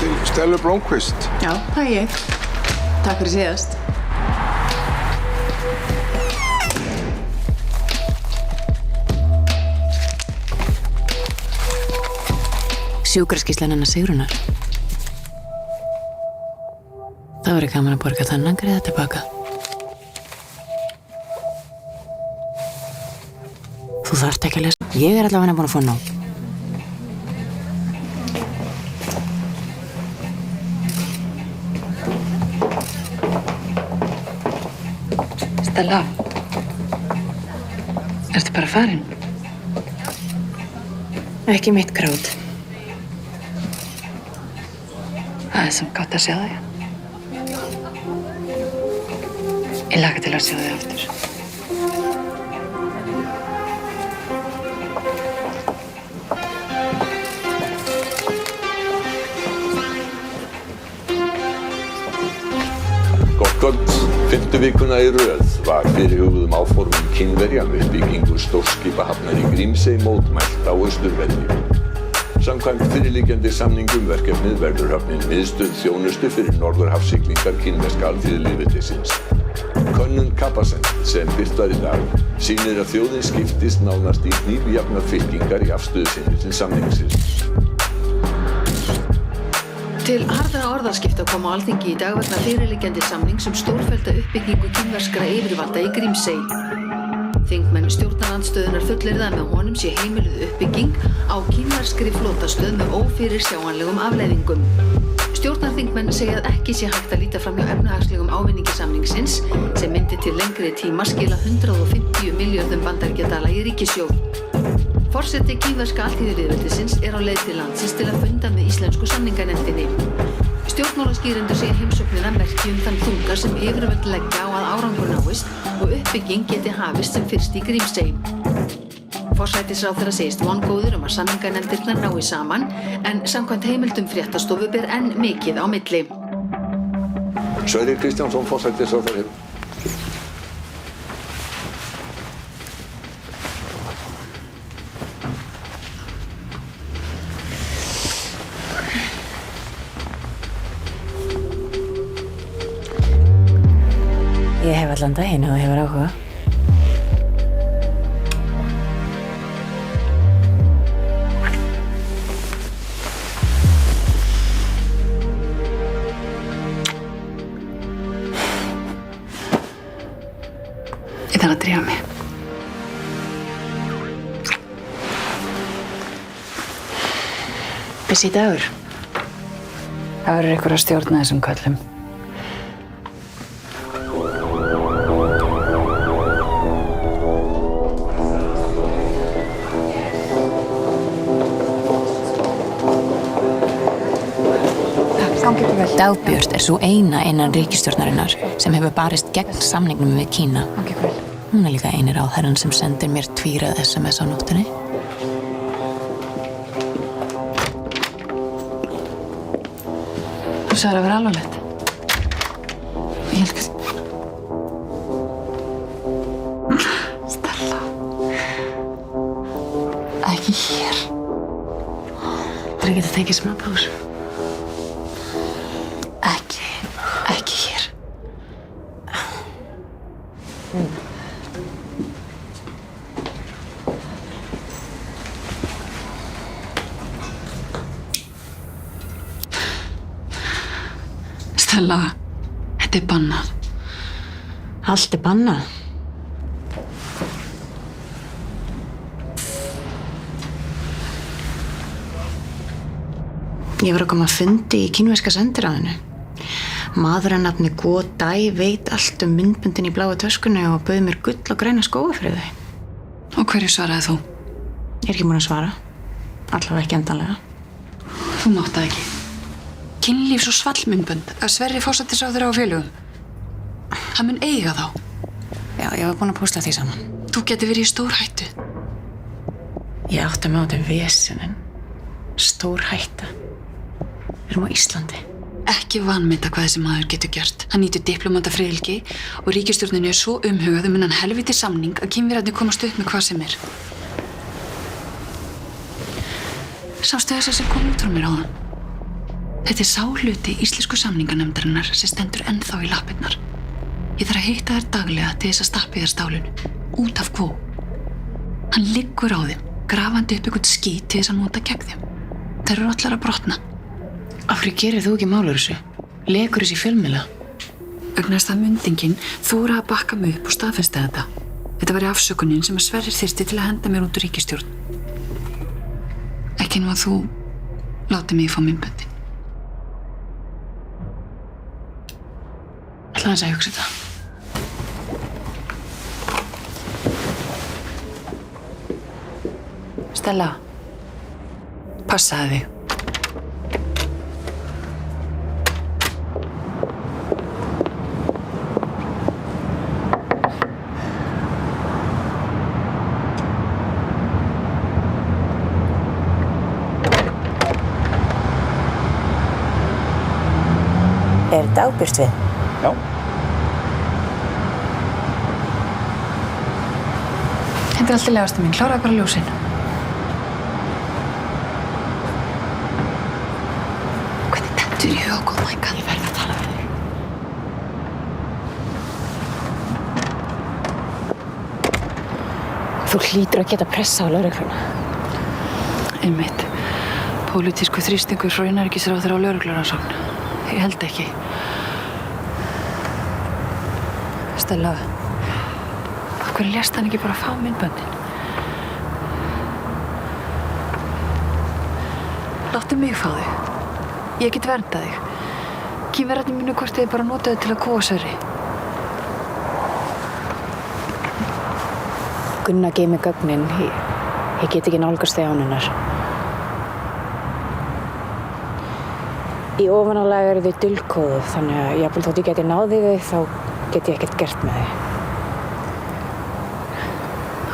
til Stellu Blómkvist. Já, það er ég. Takk fyrir síðast. Sjúkraskýrslan hennar Sigrunar. Það verður gaman að borga þennan greiða tilbaka. Þú þarft ekki að lesa. Ég er allavega búin að fá nóg. Stella. Ertu bara farin? Ekki mitt grát. Það er samt gott að sjá þig. Ég laka til að sjá þig aftur. Gott kvöld. 5. vikuna í röð var fyrirhuguðum áformum Kínverja við byggingu stórskipahafnar í Grímsey mótmælt á Austurvelli. Samkvæmt fyrirliggjandi samningum verkefnið verður höfnin miðstöð þjónustu fyrir norðurhafssiglingar kínverska alþýðulýðveldisins. Könnun Capacent sem birt var í dag sýnir að þjóðin skiptist nánast í hnífjafnar fylkingar í afstöðu sinni til samningsins. Til harðra orðaskipta kom á Alþingi í dag vegna fyrirliggjandi samnings stórfellda uppbyggingu kínverskra yfirvalda í Grímsey. Þingmenn stjórnarandstöðunar fullyrða að með honum sé heimiluð uppbygging á kínverskri flotastöð með ófyrirsjáanlegum afleiðingum. Stjórnarþingmenn segja að ekki sé hægt að líta fram hjá efnahagslegum ávinningi samningsins sem myndi til lengri tíma skila 150 milljörðum bandaríkjadala í ríkissjóð. Forseti kínverska alþýðulýðveldisins er á leið til landsins til að funda með íslensku samninganefndinni. Stjórnmálaskýrendur segja heimsóknina merki þann þunga sem yfirvöld leggja á að árangur náist og uppbygging geti hafist sem fyrst í Grímsey. Forsætisráðherra segist vongóður að samninganefndirnar nái saman en samkvæmt heimildum fréttastofu ber enn mikið á milli. Sverrir Kristjánsson, forsætisráðherra. Ég hef allan daginn og hefur áhuga. Ég þarf að drífa mig. Busy dagur. Það verður ykkur að stjórna þessum köllum. Dagbjört er svo eina innan ríkisstjórnarinnar sem hefur barist gegn samningnum við Kína. Hún er líka eini ráðherrann sem sendir mér tvírað SMS á nóttunni. Þú sagðir að vera alvarlegt. Ég held að... Stella. Ekki hér. Það er ekki að tekið smá pásu. Ekki hér. Stella, þetta er bannað. Allt er bannað. Ég var að koma að fundi í kínverska sendiráðinu. Maður að nafni Guo Dai veit allt myndböndin í bláu töskunni og bauð mér gull og græna skóga fyrir þau. Og hverju svaraði þú? Ég er ekki búin að svara. Allavega ekki endanlega. Þú mátt það ekki. Kynlífs- og svallmyndbönd að Sverrir forsætisráðherra á félögum. Hann mun eiga þá. Já, ég var búin að pósta því saman. Þú getur verið í stór hættu. Ég átti mig á þetta vesenin. Stór hætta. Við erum á Íslandi. Ekki vanmeta hvað þessi maður getur gert. Hann nýtur diplómatafriðhelgi og ríkisstjórninni er svo umhugað þennan helvíti samning að Kínverjarnir komast upp með hvað sem er. Sástu þessa sem kom út frá mér áðan? Þetta sá hluti íslensku samninganefndarinnar sem stendur ennþá í lappirnar. Ég þarf að hitta þær daglega til þess að stappa þér stálinu. Út af Quo. Hann liggur á þeim, grafandi upp einhvern skít til þess að nota gegn þeim. Þær eru allar að brotna. Af hverju gerir þú ekki málur þessu? Lekur þessu í fjölmiðla? Vegna þess að myndingin þóra að bakka mig upp og staðfesta þetta. Þetta væri afsökunin sem að Sverrir þyrsti til að henda mér út úr ríkisstjórn. Ekki nú að þú láti mig fá myndböndin. Ætla aðeins að hugsa þetta. Stella, passaðu þig. Er þetta ábyrst við? Já. Þetta er allt í lagi, ásta mín. Kláraðu bara ljósin. Hvernig dettur í hug að koma hingað? Ég verð að tala við þig. Þú hlýtur að geta pressa á lögregluna. Einmitt. Pólitísku þrýstingur frá innanríkisráðherra á lögreglurannsókn. Ég held ekki. Stella, af hverju lést hann ekki bara fá myndböndin? Láttu mig fá þig. Ég get verndað þig. Kínverjarnir mínu hvort þið bara notaðu til að kúga Sverri. Gunna geið mig gögnin. Ég get ekki nálgast þig án hennar. Í ofanálag eru þau dulkóðuð, þannig að jafnvel þótt ég geti náðið þau, þá get ég ekkert gert með þau.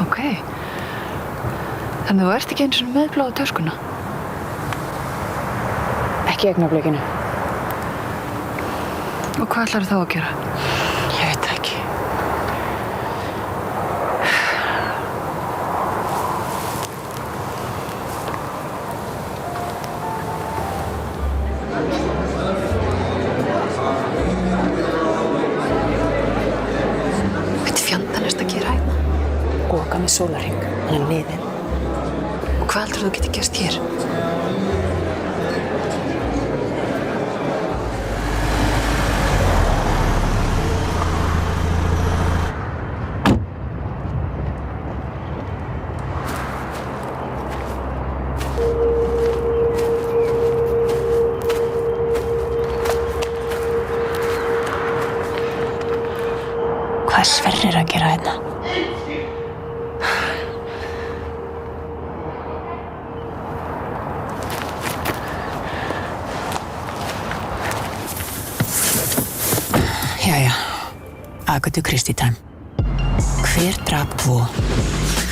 Ok. Þannig þú ert ekki einu sinni með bláu töskuna? Ekki í augnablikinu. Og hvað ætlarðu þá að gera? Ég veit það ekki. Goka með sólarhring, hann er liðinn. Og hvað heldur þú geti gerst hér? Hvað er Sverrir að gera hérna? Jæja, Agatha Christie time. Hver drap Quo?